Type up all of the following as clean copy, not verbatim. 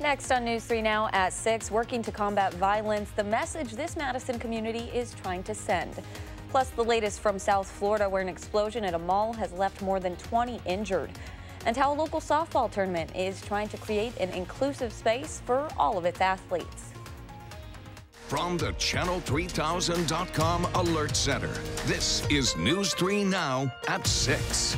Next on News 3 Now at 6, working to combat violence, the message this Madison community is trying to send. Plus, the latest from South Florida, where an explosion at a mall has left more than 20 injured. And how a local softball tournament is trying to create an inclusive space for all of its athletes. From the Channel3000.com Alert Center, this is News 3 Now at 6.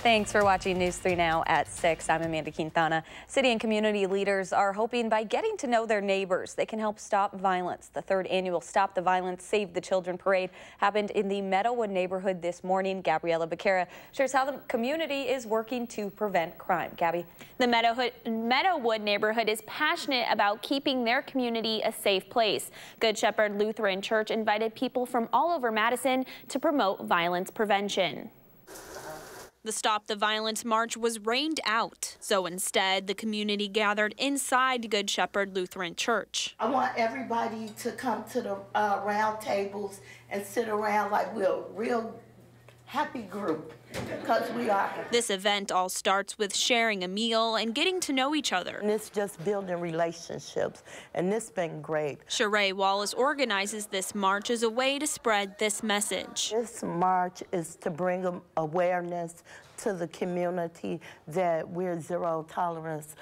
Thanks for watching News 3 Now at 6. I'm Amanda Quintana. City and community leaders are hoping by getting to know their neighbors, they can help stop violence. The third annual Stop the Violence, Save the Children parade happened in the Meadowood neighborhood this morning. Gabriella Becerra shares how the community is working to prevent crime. Gabby. The Meadowood neighborhood is passionate about keeping their community a safe place. Good Shepherd Lutheran Church invited people from all over Madison to promote violence prevention. The Stop the Violence March was rained out, so instead the community gathered inside Good Shepherd Lutheran Church. I want everybody to come to the round tables and sit around like we're a real happy group, because we are. This event all starts with sharing a meal and getting to know each other. And it's just building relationships, and this has been great. Sheree Wallace organizes this march as a way to spread this message. This march is to bring awareness to the community that we're zero tolerance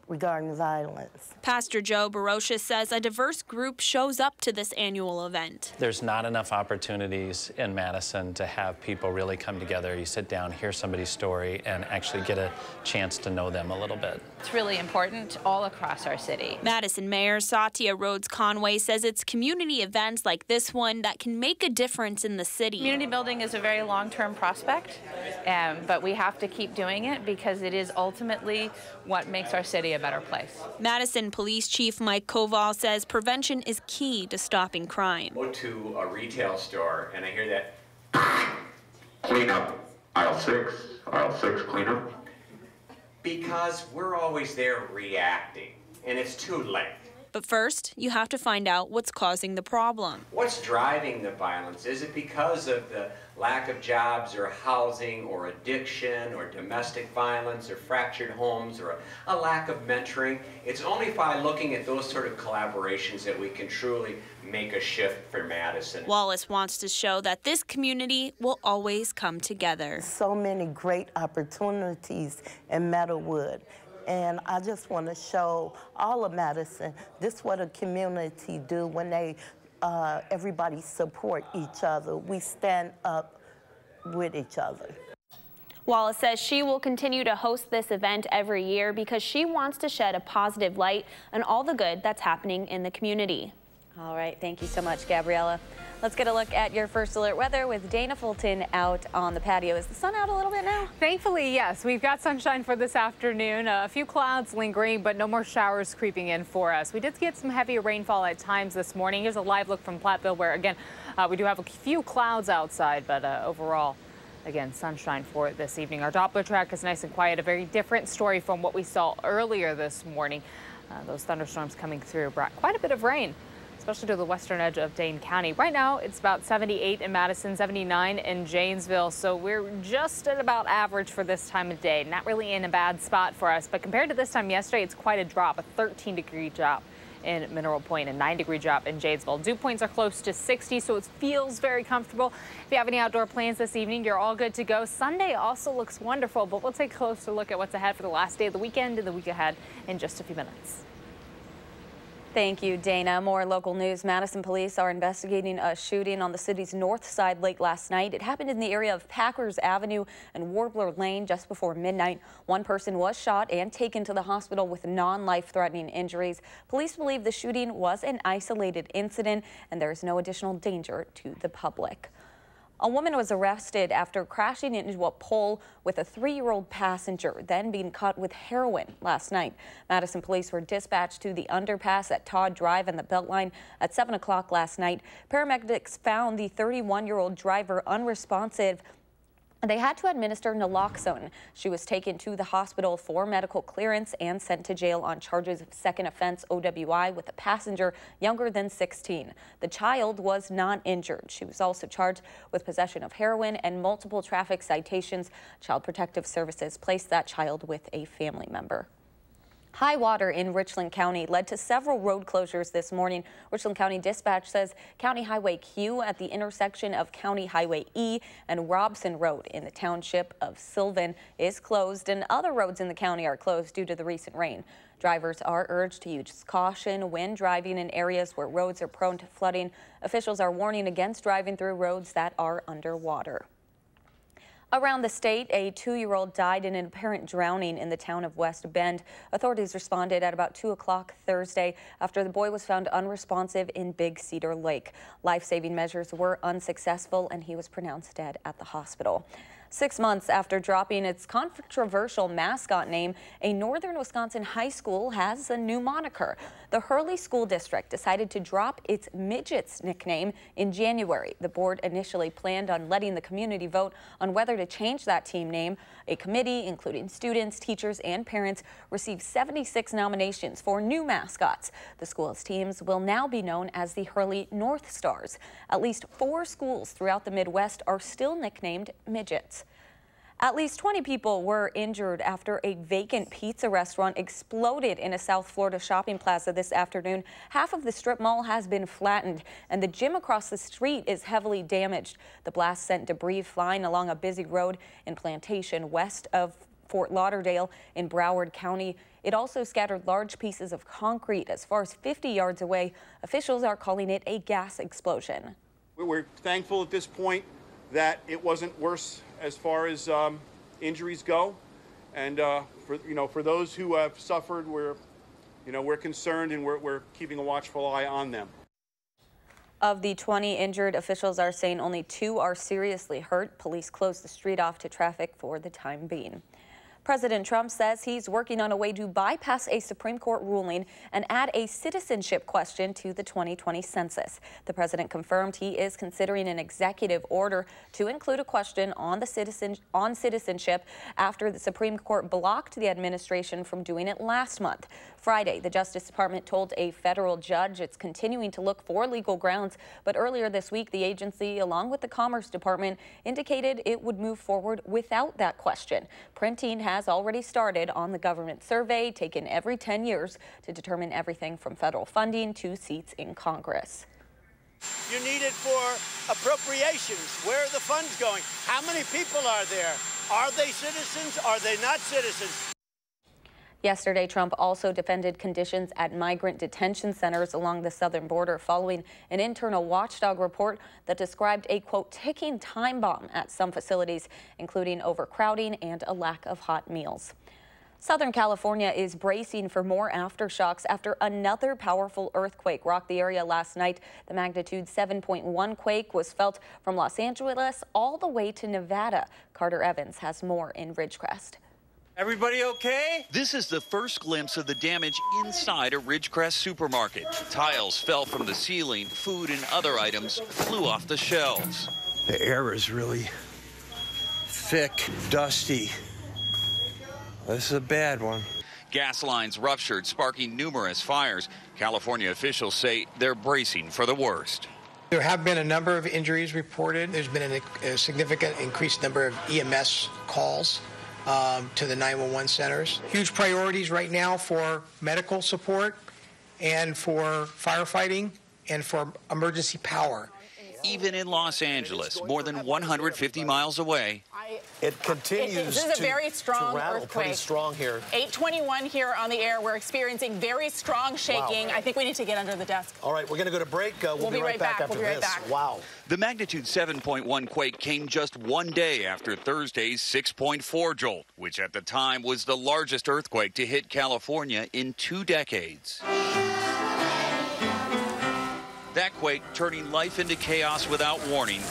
regarding violence. Pastor Joe Barocia says a diverse group shows up to this annual event. There's not enough opportunities in Madison to have people really come together. You sit down, hear somebody's story, and actually get a chance to know them a little bit. It's really important all across our city. Madison Mayor Satya Rhodes Conway says it's community events like this one that can make a difference in the city. Community building is a very long-term prospect, but we have to keep doing it because it is ultimately what makes our city a better place. Madison Police Chief Mike Koval says prevention is key to stopping crime. Go to a retail store and I hear that clean up, aisle 6, clean up. Because we're always there reacting, and it's too late. But first, you have to find out what's causing the problem. What's driving the violence? Is it because of the lack of jobs or housing or addiction or domestic violence or fractured homes or a lack of mentoring? It's only by looking at those sort of collaborations that we can truly make a shift for Madison. Wallace wants to show that this community will always come together. So many great opportunities in Meadowood. And I just want to show all of Madison, this is what a community do when they, everybody support each other. We stand up with each other. Wallace says she will continue to host this event every year because she wants to shed a positive light on all the good that's happening in the community. All right, thank you so much, Gabriella. Let's get a look at your first alert weather with Dana Fulton out on the patio. Is the sun out a little bit now? Thankfully, yes. We've got sunshine for this afternoon. A few clouds lingering, but no more showers creeping in for us. We did get some heavy rainfall at times this morning. Here's a live look from Platteville where, again, we do have a few clouds outside, but overall, again, sunshine for this evening. Our Doppler track is nice and quiet. A very different story from what we saw earlier this morning. Those thunderstorms coming through brought quite a bit of rain, especially to the western edge of Dane County. Right now, it's about 78 in Madison, 79 in Janesville, so we're just at about average for this time of day. Not really in a bad spot for us, but compared to this time yesterday, it's quite a drop, a 13-degree drop in Mineral Point, a 9-degree drop in Janesville. Dew points are close to 60, so it feels very comfortable. If you have any outdoor plans this evening, you're all good to go. Sunday also looks wonderful, but we'll take a closer look at what's ahead for the last day of the weekend and the week ahead in just a few minutes. Thank you, Dana. More local news. Madison police are investigating a shooting on the city's north side late last night. It happened in the area of Packers Avenue and Warbler Lane just before midnight. One person was shot and taken to the hospital with non-life-threatening injuries. Police believe the shooting was an isolated incident and there is no additional danger to the public. A woman was arrested after crashing into a pole with a 3-year-old passenger, then being caught with heroin last night. Madison police were dispatched to the underpass at Todd Drive and the Beltline at 7 o'clock last night. Paramedics found the 31-year-old driver unresponsive They had to administer naloxone. She was taken to the hospital for medical clearance and sent to jail on charges of second offense OWI with a passenger younger than 16. The child was not injured. She was also charged with possession of heroin and multiple traffic citations. Child Protective Services placed that child with a family member. High water in Richland County led to several road closures this morning. Richland County Dispatch says County Highway Q at the intersection of County Highway E and Robson Road in the township of Sylvan is closed, and other roads in the county are closed due to the recent rain. Drivers are urged to use caution when driving in areas where roads are prone to flooding. Officials are warning against driving through roads that are underwater. Around the state, a 2-year-old died in an apparent drowning in the town of West Bend. Authorities responded at about 2 o'clock Thursday after the boy was found unresponsive in Big Cedar Lake. Life-saving measures were unsuccessful, and he was pronounced dead at the hospital. 6 months after dropping its controversial mascot name, a northern Wisconsin high school has a new moniker. The Hurley School District decided to drop its Midgets nickname in January. The board initially planned on letting the community vote on whether to change that team name. A committee, including students, teachers, and parents, received 76 nominations for new mascots. The school's teams will now be known as the Hurley North Stars. At least 4 schools throughout the Midwest are still nicknamed Midgets. At least 20 people were injured after a vacant pizza restaurant exploded in a South Florida shopping plaza this afternoon. Half of the strip mall has been flattened, and the gym across the street is heavily damaged. The blast sent debris flying along a busy road in Plantation west of Fort Lauderdale in Broward County. It also scattered large pieces of concrete as far as 50 yards away. Officials are calling it a gas explosion. We're thankful at this point that it wasn't worse as far as injuries go, and for those who have suffered, we're concerned, and we're keeping a watchful eye on them. Of the 20 injured, officials are saying only 2 are seriously hurt. Police closed the street off to traffic for the time being. President Trump says he's working on a way to bypass a Supreme Court ruling and add a citizenship question to the 2020 census. The president confirmed he is considering an executive order to include a question on citizenship after the Supreme Court blocked the administration from doing it last month. Friday, the Justice Department told a federal judge it's continuing to look for legal grounds, but earlier this week, the agency, along with the Commerce Department, indicated it would move forward without that question. Printing has already started on the government survey taken every 10 years to determine everything from federal funding to seats in Congress. You need it for appropriations. Where are the funds going? How many people are there? Are they citizens? Are they not citizens? Yesterday, Trump also defended conditions at migrant detention centers along the southern border following an internal watchdog report that described a, quote, ticking time bomb at some facilities, including overcrowding and a lack of hot meals. Southern California is bracing for more aftershocks after another powerful earthquake rocked the area last night. The magnitude 7.1 quake was felt from Los Angeles all the way to Nevada. Carter Evans has more in Ridgecrest. Everybody okay? This is the first glimpse of the damage inside a Ridgecrest supermarket. Tiles fell from the ceiling, food and other items flew off the shelves. The air is really thick, dusty. This is a bad one. Gas lines ruptured, sparking numerous fires. California officials say they're bracing for the worst. There have been a number of injuries reported. There's been a significant increased number of EMS calls to the 911 centers. Huge priorities right now for medical support and for firefighting and for emergency power. Even in Los Angeles, more than 150 miles away. It continues This is a very strong earthquake. Pretty strong here. 8:21 here on the air. We're experiencing very strong shaking. Wow. I think we need to get under the desk. All right, we're going to go to break. We'll be right back after this. Wow. The magnitude 7.1 quake came just one day after Thursday's 6.4 jolt, which at the time was the largest earthquake to hit California in 2 decades. That quake turning life into chaos without warning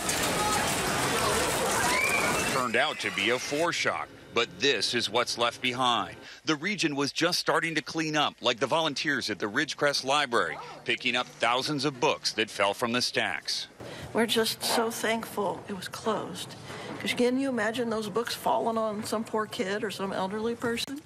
turned out to be a foreshock. But this is what's left behind. The region was just starting to clean up, like the volunteers at the Ridgecrest Library, picking up thousands of books that fell from the stacks. We're just so thankful it was closed Because can you imagine those books falling on some poor kid or some elderly person?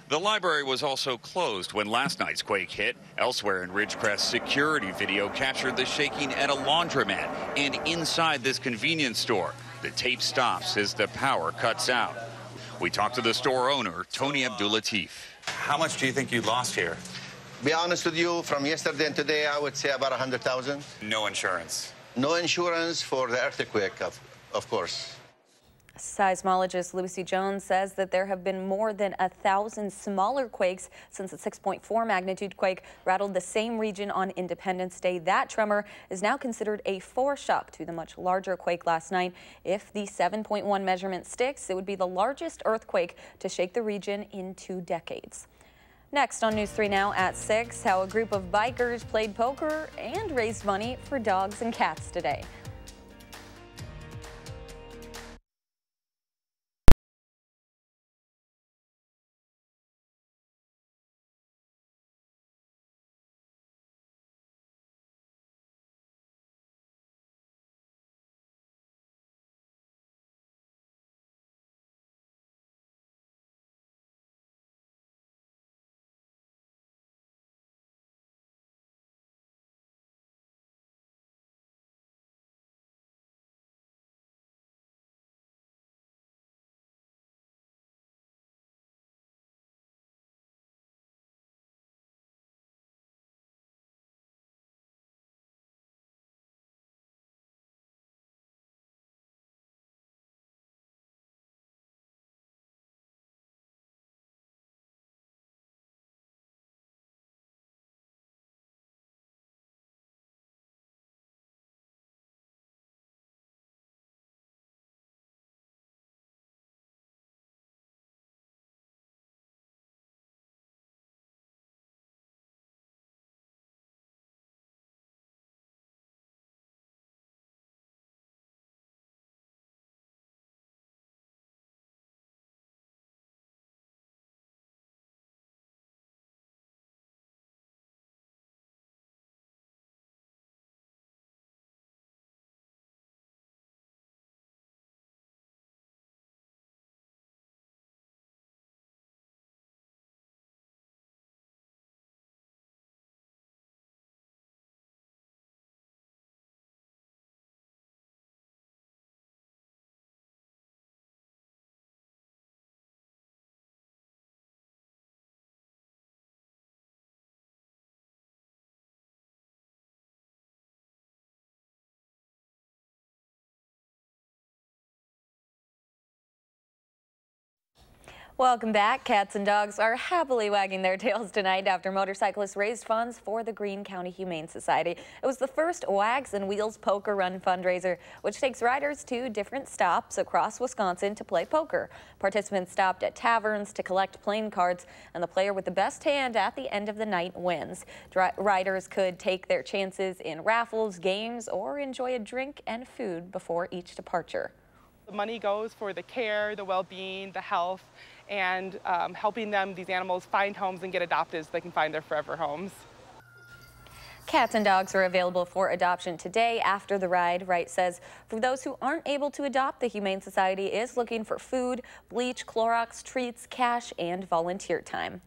The library was also closed when last night's quake hit. Elsewhere in Ridgecrest, security video captured the shaking at a laundromat and inside this convenience store. The tape stops as the power cuts out. We talked to the store owner, Tony Abdulatif. How much do you think you lost here? Be honest with you, from yesterday and today, I would say about 100,000. No insurance? No insurance for the earthquake, of course. Seismologist Lucy Jones says that there have been more than 1,000 smaller quakes since a 6.4 magnitude quake rattled the same region on Independence Day. That tremor is now considered a foreshock to the much larger quake last night. If the 7.1 measurement sticks, it would be the largest earthquake to shake the region in 2 decades. Next on News 3 Now at 6, how a group of bikers played poker and raised money for dogs and cats today. Welcome back. Cats and dogs are happily wagging their tails tonight after motorcyclists raised funds for the Greene County Humane Society. It was the first Wags and Wheels Poker Run fundraiser, which takes riders to different stops across Wisconsin to play poker. Participants stopped at taverns to collect playing cards, and the player with the best hand at the end of the night wins. Riders could take their chances in raffles, games, or enjoy a drink and food before each departure. The money goes for the care, the well-being, the health, and helping these animals find homes and get adopted so they can find their forever homes. Cats and dogs are available for adoption today after the ride. Wright says for those who aren't able to adopt, the Humane Society is looking for food, bleach, Clorox, treats, cash, and volunteer time.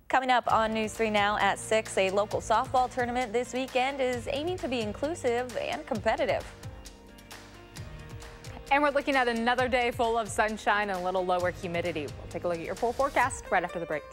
Coming up on News 3 Now at 6, a local softball tournament this weekend is aiming to be inclusive and competitive. And we're looking at another day full of sunshine and a little lower humidity. We'll take a look at your full forecast right after the break.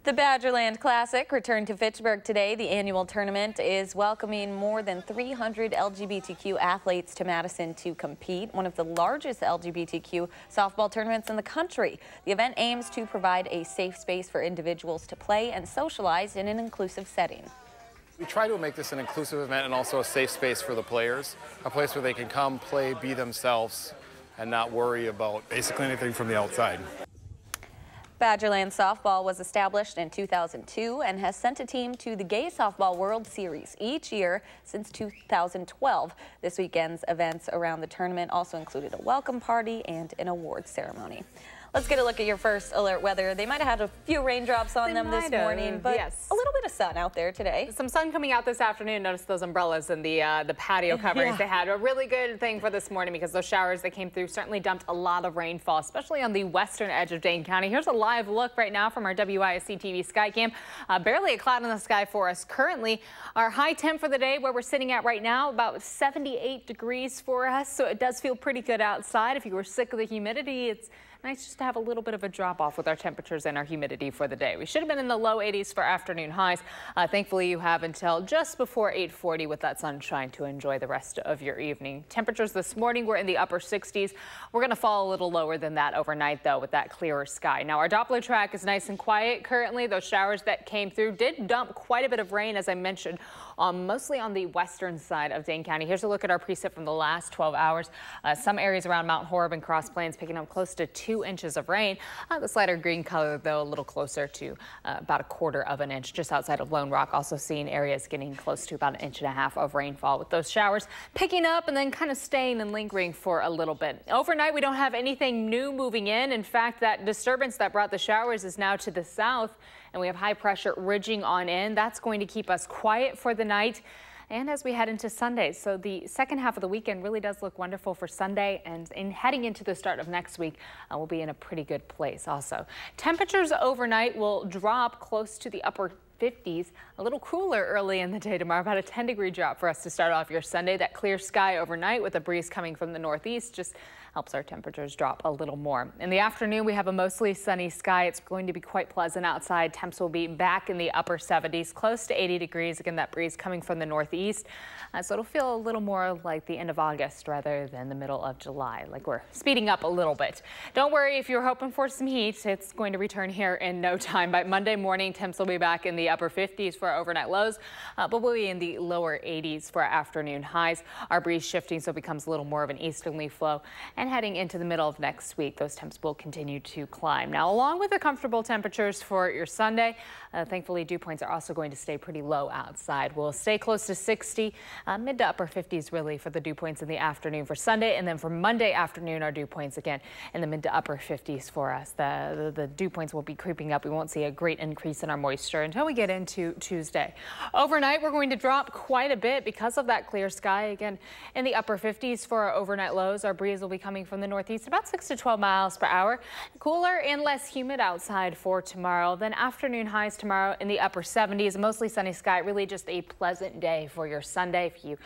The Badgerland Classic returned to Fitchburg today. The annual tournament is welcoming more than 300 LGBTQ athletes to Madison to compete, one of the largest LGBTQ softball tournaments in the country. The event aims to provide a safe space for individuals to play and socialize in an inclusive setting. We try to make this an inclusive event and also a safe space for the players, a place where they can come, play, be themselves, and not worry about basically anything from the outside. Badgerland Softball was established in 2002 and has sent a team to the Gay Softball World Series each year since 2012. This weekend's events around the tournament also included a welcome party and an awards ceremony. Let's get a look at your first alert weather. They might have had a few raindrops on them this morning, but yes, a little bit of sun out there today. Some sun coming out this afternoon. Notice those umbrellas and the patio coverings they had. A really good thing for this morning because those showers that came through certainly dumped a lot of rainfall, especially on the western edge of Dane County. Here's a live look right now from our WISC-TV sky cam. Barely a cloud in the sky for us currently. Our high temp for the day, where we're sitting at right now, about 78 degrees for us, so it does feel pretty good outside. If you were sick of the humidity, it's nice just to have a little bit of a drop off with our temperatures and our humidity for the day. We should have been in the low 80s for afternoon highs. Thankfully, you have until just before 8:40 with that sunshine to enjoy the rest of your evening. Temperatures this morning were in the upper 60s. We're going to fall a little lower than that overnight, though, with that clearer sky. Now, our Doppler track is nice and quiet currently. Those showers that came through did dump quite a bit of rain, as I mentioned, mostly on the western side of Dane County. Here's a look at our precip from the last 12 hours. Some areas around Mount Horeb and Cross Plains picking up close to 2 inches of rain. This lighter green color, though, a little closer to about 1/4 of an inch just outside of Lone Rock. Also seeing areas getting close to about 1.5 inches of rainfall, with those showers picking up and then kind of staying and lingering for a little bit. Overnight, we don't have anything new moving in. In fact, that disturbance that brought the showers is now to the south, and we have high pressure ridging on in. That's going to keep us quiet for the night and as we head into Sunday. So the second half of the weekend really does look wonderful for Sunday, and in heading into the start of next week, we'll be in a pretty good place also. Temperatures overnight will drop close to the upper 50s, a little cooler early in the day tomorrow, about a 10-degree drop for us to start off your Sunday. That clear sky overnight with a breeze coming from the northeast just helps our temperatures drop a little more. In the afternoon, we have a mostly sunny sky. It's going to be quite pleasant outside. Temps will be back in the upper 70s, close to 80 degrees. Again, that breeze coming from the northeast. So it'll feel a little more like the end of August rather than the middle of July, like we're speeding up a little bit. Don't worry if you're hoping for some heat. It's going to return here in no time. By Monday morning, temps will be back in the upper 50s for our overnight lows, but we'll be in the lower 80s for our afternoon highs. Our breeze shifting, so it becomes a little more of an easterly flow. And heading into the middle of next week, those temps will continue to climb. Now, along with the comfortable temperatures for your Sunday, thankfully, dew points are also going to stay pretty low outside. We'll stay close to 60, mid to upper 50s really for the dew points in the afternoon for Sunday. And then for Monday afternoon, our dew points again in the mid to upper 50s for us. The dew points will be creeping up. We won't see a great increase in our moisture until we get into Tuesday. Overnight, we're going to drop quite a bit because of that clear sky. Again, in the upper 50s for our overnight lows. Our breeze will be coming from the northeast, about 6 to 12 miles per hour. Cooler and less humid outside for tomorrow. Then afternoon highs tomorrow in the upper 70s, mostly sunny sky. Really just a pleasant day for your Sunday. If you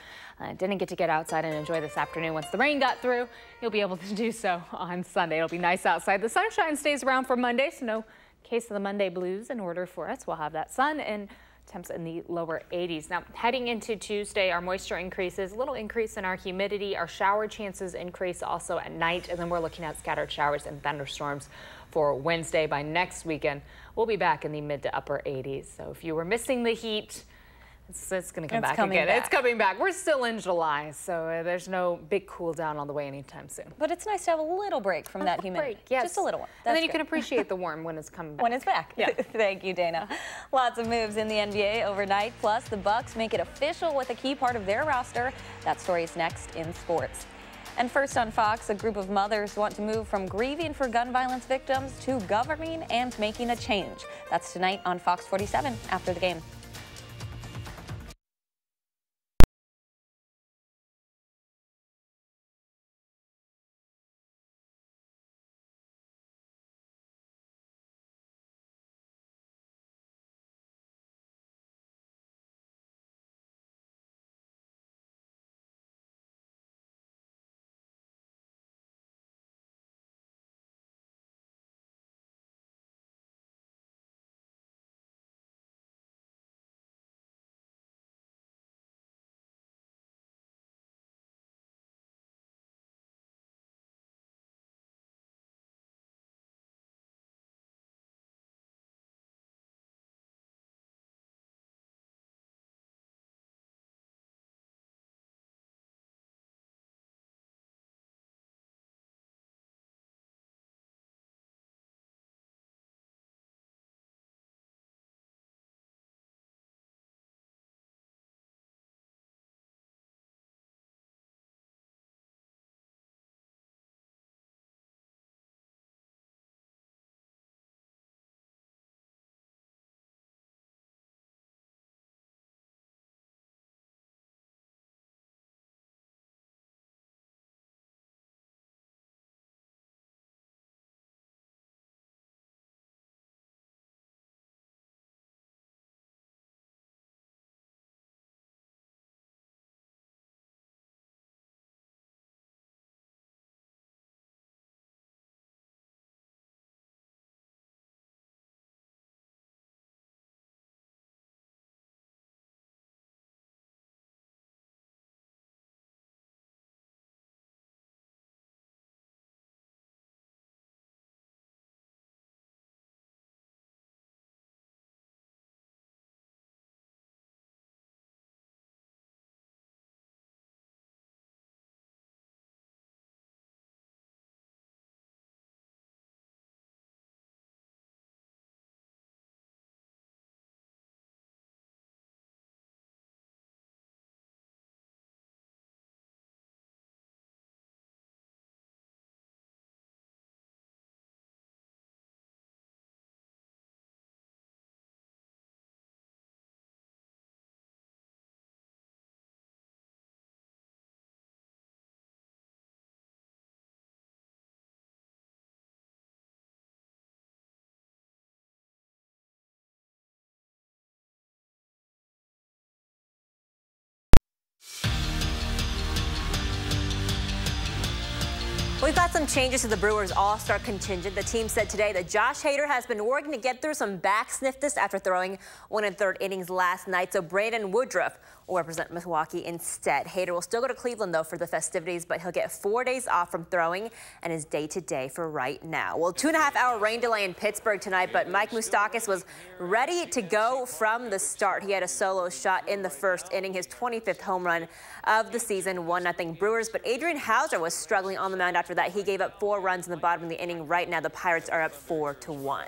didn't get to get outside and enjoy this afternoon once the rain got through, you'll be able to do so on Sunday. It'll be nice outside. The sunshine stays around for Monday, so no case of the Monday blues in order for us. We'll have that sun and temps in the lower 80s. Now, heading into Tuesday, our moisture increases, a little increase in our humidity. Our shower chances increase also at night, and then we're looking at scattered showers and thunderstorms for Wednesday. By next weekend, we'll be back in the mid to upper 80s. So if you were missing the heat, it's going to come back again. It's coming back. We're still in July, so there's no big cool down on the way anytime soon. But it's nice to have a little break from that humidity. Yes. Just a little one. And then you can appreciate the warm when it's coming back. When it's back. Yeah. Thank you, Dana. Lots of moves in the NBA overnight. Plus, the Bucks make it official with a key part of their roster. That story is next in sports. And first on Fox, a group of mothers want to move from grieving for gun violence victims to governing and making a change. That's tonight on Fox 47 after the game. We've got some changes to the Brewers All-Star contingent. The team said today that Josh Hader has been working to get through some back sniffness after throwing 1 1/3 innings last night, so Brandon Woodruff will represent Milwaukee instead. Hader will still go to Cleveland, though, for the festivities, but he'll get 4 days off from throwing and is day-to-day for right now. Well, 2.5-hour rain delay in Pittsburgh tonight, but Mike Moustakas was ready to go from the start. He had a solo shot in the first inning, his 25th home run of the season, 1-0 Brewers, but Adrian Hauser was struggling on the mound after that. He gave up 4 runs in the bottom of the inning. Right now, the Pirates are up 4-1.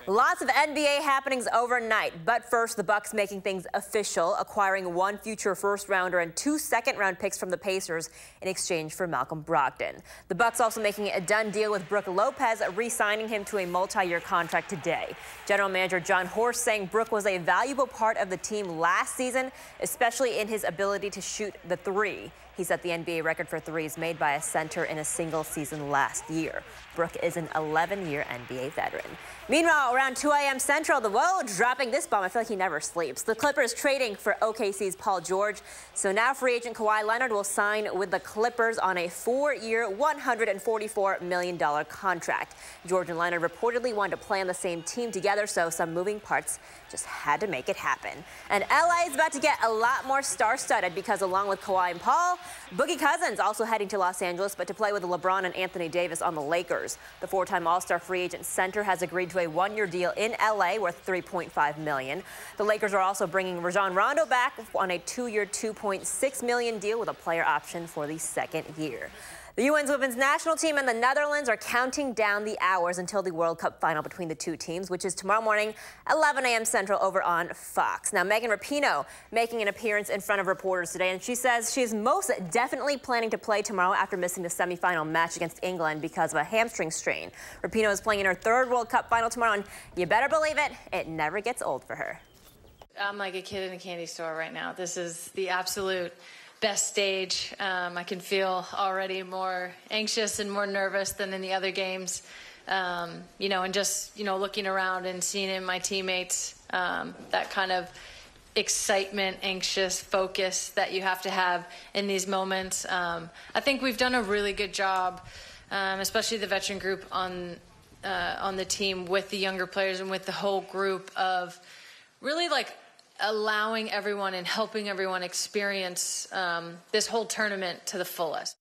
Lots of NBA happenings overnight, but first, the Bucks making things official, acquiring 1 future first-rounder and 2 second-round picks from the Pacers in exchange for Malcolm Brogdon. The Bucks also making a done deal with Brook Lopez, re-signing him to a multi-year contract today. General Manager John Horst saying Brook was a valuable part of the team last season, especially in his ability to shoot the three. He set the NBA record for threes made by a center in a single season last year. Brook is an 11-year NBA veteran. Meanwhile, around 2 a.m. Central, the Woj dropping this bomb. I feel like he never sleeps. The Clippers trading for OKC's Paul George. So now free agent Kawhi Leonard will sign with the Clippers on a 4-year, $144 million contract. George and Leonard reportedly wanted to play on the same team together, so some moving parts just had to make it happen. And LA is about to get a lot more star-studded because along with Kawhi and Paul, Boogie Cousins also heading to Los Angeles, but to play with LeBron and Anthony Davis on the Lakers. The 4-time All-Star free agent center has agreed to a 1-year deal in LA worth $3.5 million. The Lakers are also bringing Rajon Rondo back on a 2-year, $2.6 million deal with a player option for the second year. The UN's women's national team and the Netherlands are counting down the hours until the World Cup final between the two teams, which is tomorrow morning, 11 a.m. Central over on Fox. Now, Megan Rapinoe making an appearance in front of reporters today, and she says she is most definitely planning to play tomorrow after missing the semifinal match against England because of a hamstring strain. Rapinoe is playing in her 3rd World Cup final tomorrow, and you better believe it, it never gets old for her. I'm like a kid in a candy store right now. This is the absolute best stage. I can feel already more anxious and more nervous than in the other games. You know, and just, you know, looking around and seeing in my teammates that kind of excitement, anxious focus that you have to have in these moments. I think we've done a really good job, especially the veteran group on the team with the younger players and with the whole group of really like allowing everyone and helping everyone experience this whole tournament to the fullest.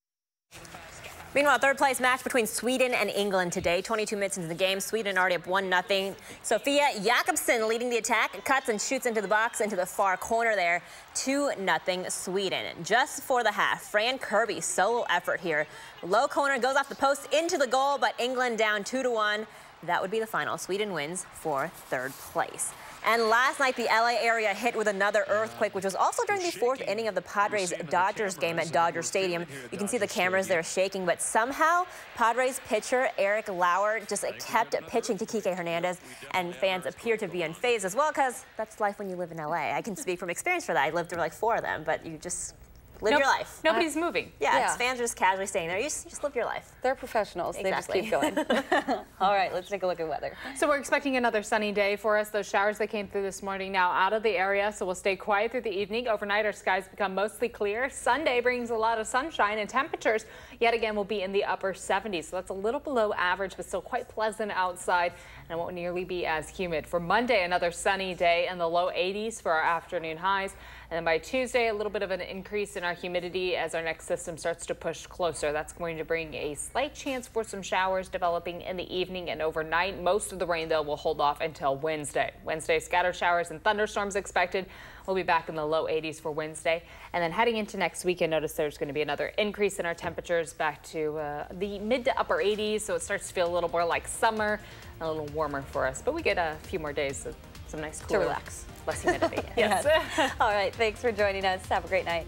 Meanwhile, 3rd place match between Sweden and England today. 22 minutes into the game, Sweden already up 1-0. Sofia Jakobsson leading the attack, cuts and shoots into the box, into the far corner there. 2-0 Sweden. Just for the half, Fran Kirby solo effort here. Low corner goes off the post into the goal, but England down 2-1. That would be the final. Sweden wins for 3rd place. And last night, the LA area hit with another earthquake, which was also during the 4th inning of the Padres-Dodgers game at Dodger Stadium. You can see the cameras there shaking, but somehow Padres pitcher Eric Lauer just kept pitching to Kike Hernandez, and fans appear to be unfazed as well, because that's life when you live in LA. I can speak from experience for that. I lived through like 4 of them, but you just live your life. Nobody's moving. Yeah, fans are just casually staying there. You just live your life. They're professionals. Exactly. They just keep going. All right, let's take a look at weather. So we're expecting another sunny day for us. Those showers that came through this morning now out of the area, so we'll stay quiet through the evening. Overnight, our skies become mostly clear. Sunday brings a lot of sunshine, and temperatures yet again will be in the upper 70s. So that's a little below average, but still quite pleasant outside, and won't nearly be as humid. For Monday, another sunny day in the low 80s for our afternoon highs. And then by Tuesday, a little bit of an increase in our humidity as our next system starts to push closer. That's going to bring a slight chance for some showers developing in the evening and overnight. Most of the rain, though, will hold off until Wednesday. Wednesday, scattered showers and thunderstorms expected. We'll be back in the low 80s for Wednesday. And then heading into next weekend, notice there's going to be another increase in our temperatures back to the mid to upper 80s. So it starts to feel a little more like summer, a little warmer for us. But we get a few more days of some nice cool to relax. Less humidity. Yes. All right. Thanks for joining us. Have a great night.